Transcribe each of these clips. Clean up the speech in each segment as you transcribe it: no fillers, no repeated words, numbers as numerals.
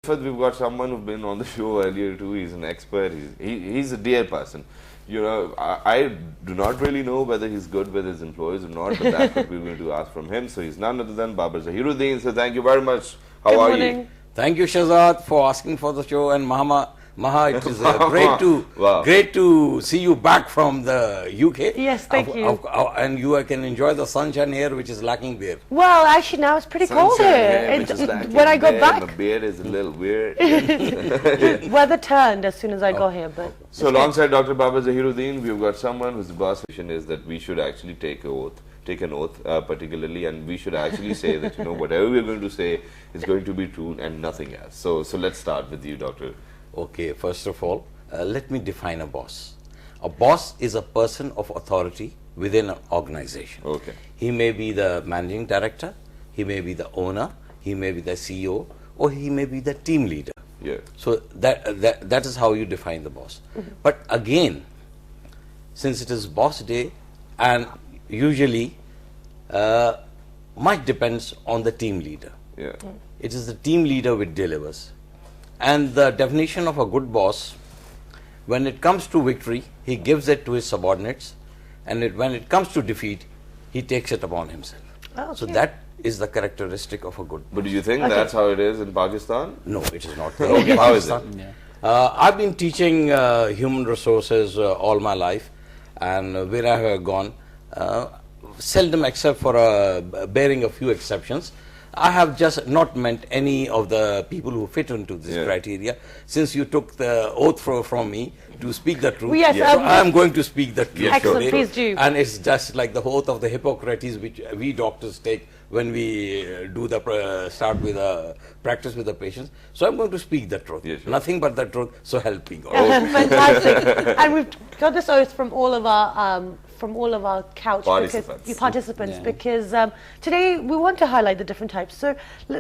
Fifth, we've got someone who's been on the show earlier too. He's an expert. He's a dear person. You know, I do not really know whether he's good with his employees or not, but that's what we're going to ask from him. So he's none other than Babar Zahiruddin. So thank you very much. How are you? Thank you, Shahzad, for asking for the show, and Maha, it is great to see you back from the UK. Yes, thank you. And you can enjoy the sunshine here, which is lacking there. Well, actually, now it's pretty cold here. When I got back, the beard is a little weird. Weather turned as soon as I got here. But so, alongside Dr. Babar Zahiruddin, we've got someone whose boss mission is that we should actually take an oath, particularly, and we should actually say that, you know, whatever we're going to say is going to be true and nothing else. So let's start with you, Doctor. Okay, first of all, let me define a boss. A boss is a person of authority within an organization. Okay. He may be the managing director, he may be the owner, he may be the CEO, or he may be the team leader. Yeah. So that is how you define the boss. But again, since it is boss day, and usually much depends on the team leader. Yeah. It is the team leader which delivers. And the definition of a good boss, when it comes to victory, he gives it to his subordinates, and when it comes to defeat, he takes it upon himself. Okay. So that is the characteristic of a good boss. But do you think that's how it is in Pakistan? No, it is not. Okay, how is it? I've been teaching human resources all my life, and where I have gone, seldom except for bearing a few exceptions, I have just not meant any of the people who fit into this criteria. Since you took the oath from me to speak the truth, yes, so I am going to speak the truth. Excellent, today. please do. And it's just like the oath of the Hippocrates, which we doctors take when we do the start with a practice with the patients. So I'm going to speak the truth, nothing but the truth. So help me God. Fantastic. And we've got this oath from all of our couch participants because today we want to highlight the different types. So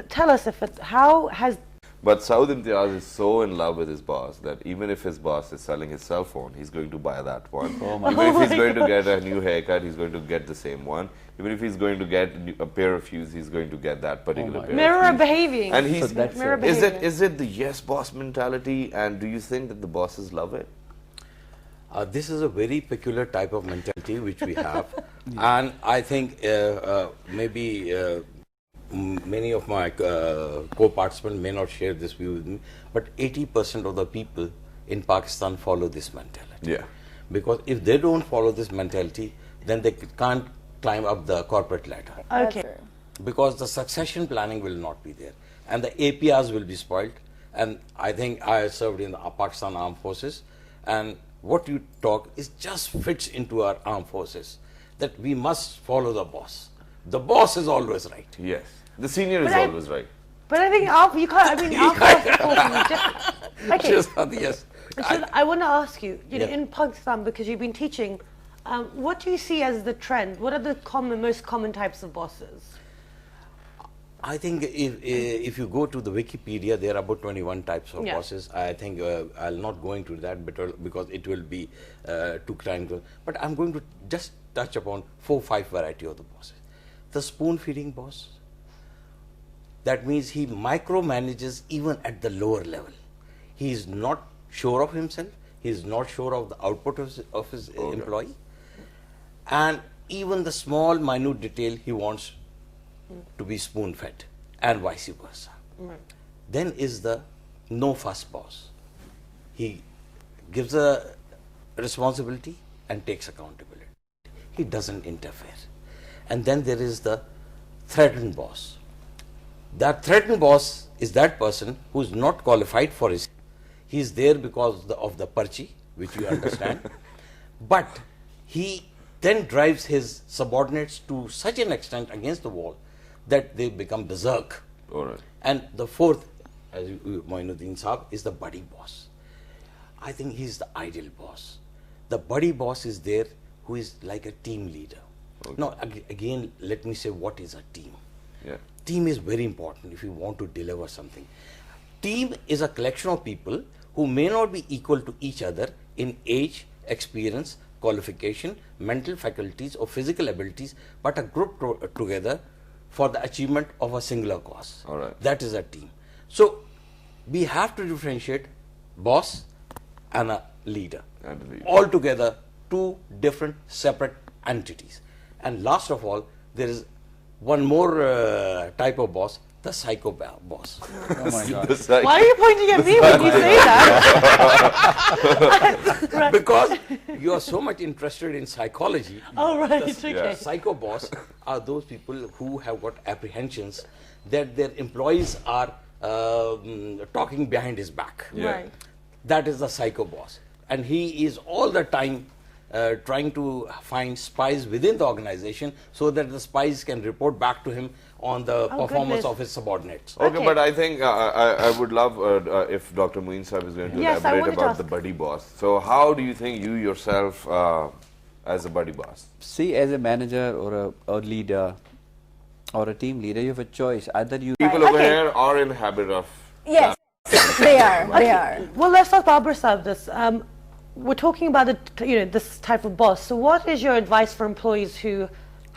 tell us how has. But Saud Imtiaz is so in love with his boss that even if his boss is selling his cell phone, he's going to buy that one. Even if he's going to get a new haircut, he's going to get the same one. Even if he's going to get a pair of shoes, he's going to get that particular pair. Mirror behaving. And he's is it the yes boss mentality? And do you think that the bosses love it? This is a very peculiar type of mentality which we have, and I think maybe many of my co-participants may not share this view with me, but 80% of the people in Pakistan follow this mentality. Yeah. Because if they don't follow this mentality, then they can't climb up the corporate ladder. Okay. Because the succession planning will not be there, and the APRs will be spoiled. And I think I served in the Pakistan Armed Forces, and what you talk is just fits into our armed forces, that we must follow the boss. The boss is always right. Yes. The senior is always right. But I think you can't. I mean, our boss is okay. Yes. So I want to ask you, in Pakistan, because you've been teaching, what do you see as the trend? What are the most common types of bosses? I think if you go to the Wikipedia, there are about 21 types of bosses. I think I'll not go into that because it will be too time. But I'm going to just touch upon 4-5 variety of the bosses. The spoon-feeding boss. That means he micromanages even at the lower level. He is not sure of himself. He is not sure of the output of his employee. And even the small, minute detail he wants to be spoon-fed, and vice versa. Then is the no-fuss boss. He gives a responsibility and takes accountability. He doesn't interfere. And then there is the threatened boss. That threatened boss is that person who is not qualified for his. He is there because of the parchi, which you understand. But he then drives his subordinates to such an extent against the wall that they become berserk. All right. And the fourth, as Moinuddin Saab, is the buddy boss. I think he's the ideal boss. The buddy boss is there who is like a team leader. Okay. Now, again, let me say what is a team. Yeah. Team is very important if you want to deliver something. Team is a collection of people who may not be equal to each other in age, experience, qualification, mental faculties or physical abilities, but a group together for the achievement of a singular cause. All right. That is a team. So we have to differentiate boss and a leader. And a leader. Altogether, two different separate entities. And last of all, there is one more type of boss, the psycho boss. Oh my God. Why are you pointing at me when you say that? Because you are so much interested in psychology. Oh, right, okay. Psycho boss are those people who have got apprehensions that their employees are talking behind his back. Yeah. Right. That is the psycho boss. And he is all the time trying to find spies within the organization so that the spies can report back to him on the performance of his subordinates. Okay, but I think I would love if Dr. Moeen Sahib is going to elaborate about the buddy boss. So how do you think you yourself as a buddy boss? See, as a manager or a leader or a team leader, you have a choice. Either you... People over here are in the habit of... Yes, they are. They are. Well, let's ask Barbara Sahib this. We're talking about this type of boss. So, what is your advice for employees who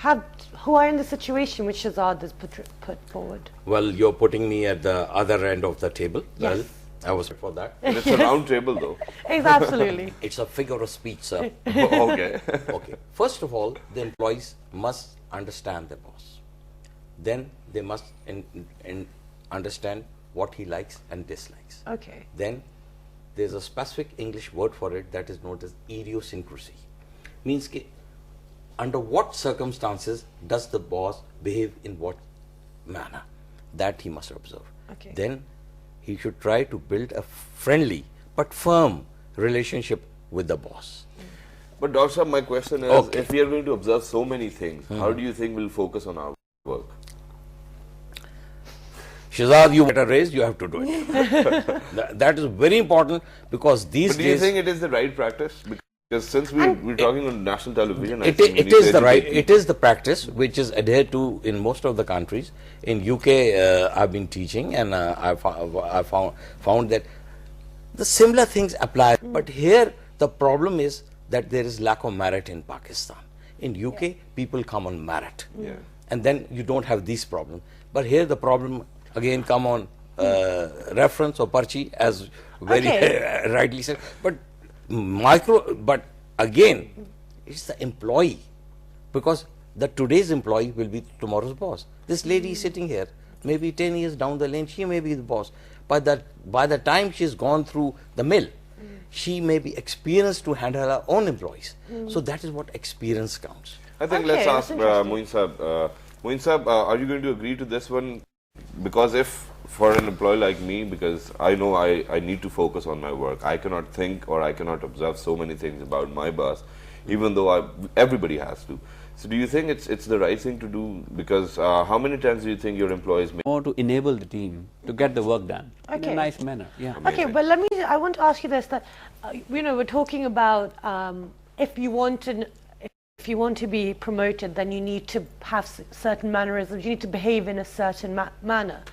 are in the situation which Shahzad is put forward? Well, you're putting me at the other end of the table. Yes. Well, I was for that. It's a round table, though. Absolutely. It's a figure of speech, sir. Okay. Okay. First of all, the employees must understand the boss. Then they must understand what he likes and dislikes. Okay. Then there's a specific English word for it that is known as idiosyncrasy. Means ke, under what circumstances does the boss behave in what manner? That he must observe. Okay. Then he should try to build a friendly but firm relationship with the boss. But Dr. Sahib, my question is, if we are going to observe so many things, how do you think we'll focus on our work? Shahzad, you get a raise, you have to do it. That is very important because these days... But do you think it is the right practice? Because since we're talking on national television, it is the practice which is adhered to in most of the countries. In UK, I've been teaching and I found that the similar things apply. But here, the problem is that there is lack of merit in Pakistan. In UK, people come on merit. And then you don't have these problems. But here, the problem again come on reference or parchi, as very rightly said. But again, it's the employee, because the today's employee will be tomorrow's boss. This lady is sitting here, maybe 10 years down the lane, she may be the boss. But by the time she's gone through the mill, she may be experienced to handle her own employees. So that is what experience counts. I think let's ask Moeen Sahib. Moeen Sahib, are you going to agree to this one? Because if for an employee like me, because I know I need to focus on my work, I cannot think or I cannot observe so many things about my boss, even though everybody has to. So do you think it's the right thing to do? Because how many times do you think your employees may... More to enable the team to get the work done in a nice manner. Yeah. Okay, but I want to ask you this, that, we're talking about if you want to be promoted, then you need to have certain mannerisms, you need to behave in a certain manner.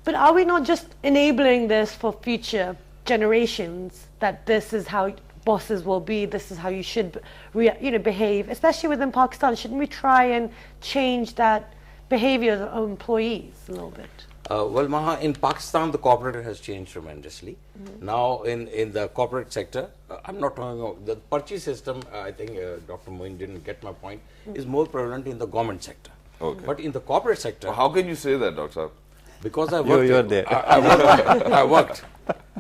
But are we not just enabling this for future generations, that this is how bosses will be, this is how you should behave, especially within Pakistan? Shouldn't we try and change that behavior of employees a little bit? Well, Maha, in Pakistan, the corporate has changed tremendously. Now, in the corporate sector, I'm not talking about the purchase system. I think Dr. Moeen didn't get my point. Is more prevalent in the government sector. Okay. But in the corporate sector, Well, how can you say that, Dr. Sahib? because I worked, You're there. I worked,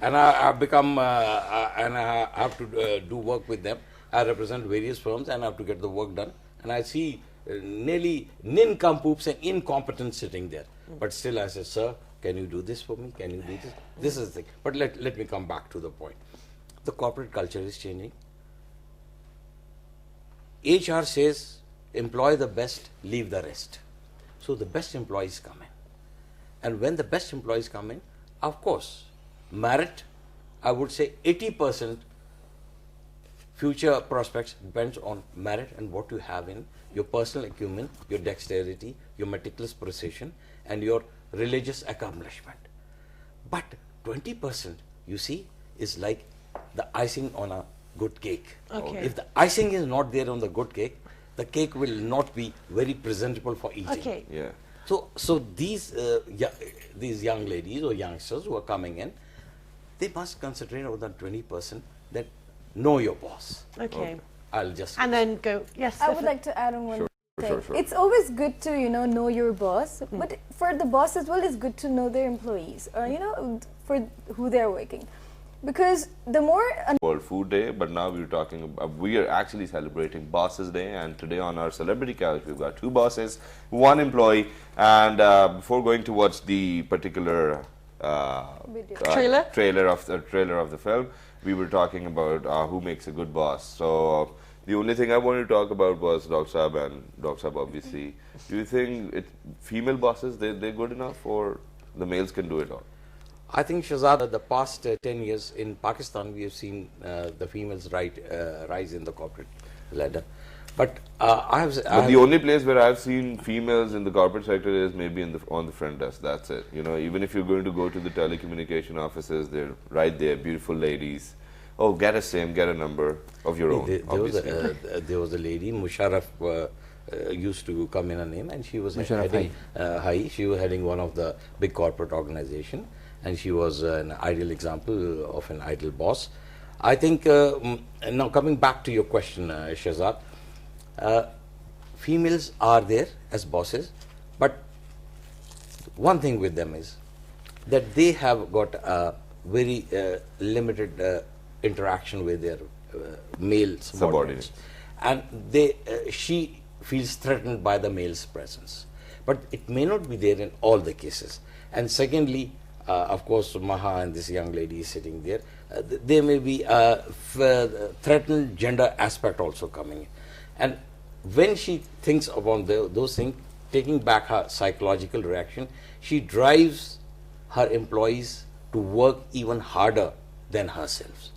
and I've become, and I have to do work with them. I represent various firms, and I have to get the work done. And I see nearly nincompoops and incompetent sitting there. But still I say, sir, can you do this for me? Can you do this? This is the thing. But let me come back to the point. The corporate culture is changing. HR says, employ the best, leave the rest. So the best employees come in. And when the best employees come in, of course, merit, I would say 80% future prospects depends on merit and what you have in your personal acumen, your dexterity, your meticulous precision, and your religious accomplishment. But 20%, you see, is like the icing on a good cake. Okay. If the icing is not there on the good cake, the cake will not be very presentable for eating. Okay. Yeah. So these young ladies or youngsters who are coming in, they must concentrate on that 20% that know your boss. Okay. I'll just... And then go, yes. I would like to add on one thing. Sure. It's always good to, know your boss, but for the boss as well, it's good to know their employees, for who they're working. Because the more... World Food Day, but now we're talking about, we are actually celebrating Bosses Day, and today on our Celebrity Couch, we've got 2 bosses, 1 employee, and before going towards the particular trailer of the film, we were talking about who makes a good boss. So the only thing I wanted to talk about was Dr. Saab and Dr. Saab, obviously. Do you think female bosses, they're good enough, or the males can do it all? I think, Shahzad, the past 10 years in Pakistan, we have seen the females rise in the corporate ladder. But the only place where I've seen females in the corporate sector is maybe on the front desk. That's it. Even if you're going to go to the telecommunication offices, they're right there, beautiful ladies. Oh, get a SIM, get a number of your own. There was a lady, Musharraf, used to come in her name, and she was heading, she was heading one of the big corporate organization, and she was an ideal example of an ideal boss. I think, now coming back to your question, Shahzad, females are there as bosses, but one thing with them is that they have got a very limited interaction with their male subordinates, and she feels threatened by the male's presence, but it may not be there in all the cases. And secondly, of course, Maha and this young lady is sitting there, there may be a threatened gender aspect also coming in. And when she thinks about those things, taking back her psychological reaction, she drives her employees to work even harder than herself.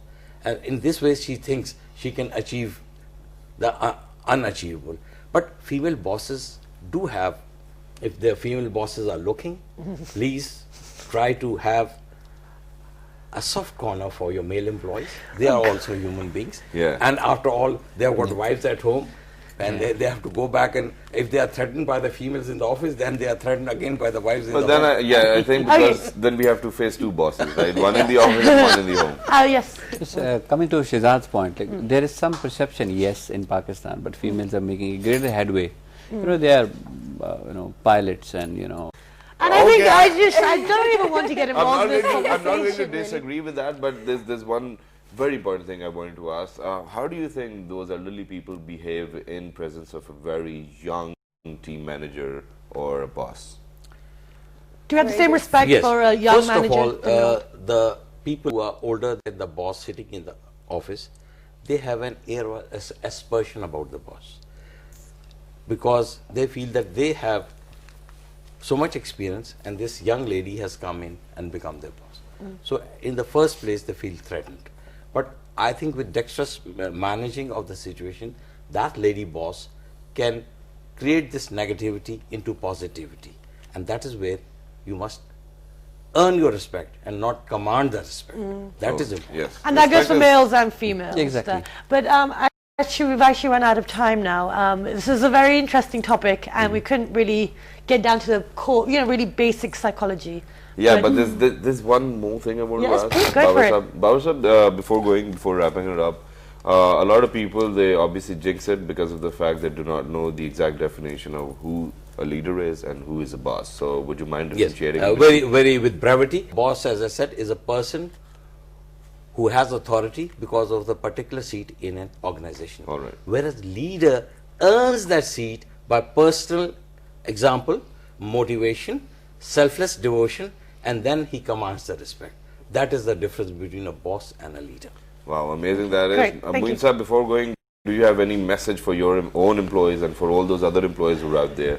And in this way, she thinks she can achieve the unachievable. But female bosses do have, if the female bosses are looking, please try to have a soft corner for your male employees. They are also human beings. Yeah. And after all, they have got wives at home, and they have to go back, and if they are threatened by the females in the office, then they are threatened again by the wives in the office. I think because then we have to face 2 bosses, right? One in the office and one in the home. Oh, yes. Just, coming to Shahzad's point, there is some perception, yes, in Pakistan, but females are making a greater headway. They are, pilots and, And I think I don't even want to get involved in this conversation. I'm not going to disagree with that, but there's one very important thing I wanted to ask. How do you think those elderly people behave in presence of a very young team manager or a boss? Do you have the same respect for a young manager? First of all, the people who are older than the boss sitting in the office, they have an air of aspersion about the boss, because they feel that they have so much experience, and this young lady has come in and become their boss. So in the first place, they feel threatened. But I think with dexterous managing of the situation, that lady boss can create this negativity into positivity. And that is where you must earn your respect and not command the respect. That is important. Yes. And that goes for males and females. Exactly. But we've actually run out of time now. This is a very interesting topic, and we couldn't really get down to the core, really basic psychology. Yeah, but there's one more thing I want to ask. Please, go for it. Baba, before wrapping it up, a lot of people, they obviously jinx it because of the fact they do not know the exact definition of who a leader is and who is a boss. So would you mind differentiating? Yes, very with brevity. Boss, as I said, is a person who has authority because of the particular seat in an organization. All right. Whereas leader earns that seat by personal example, motivation, selfless devotion, and then he commands the respect. That is the difference between a boss and a leader. Wow, amazing that is. Great, thank Moin sir, before going, do you have any message for your own employees and for all those other employees who are out there?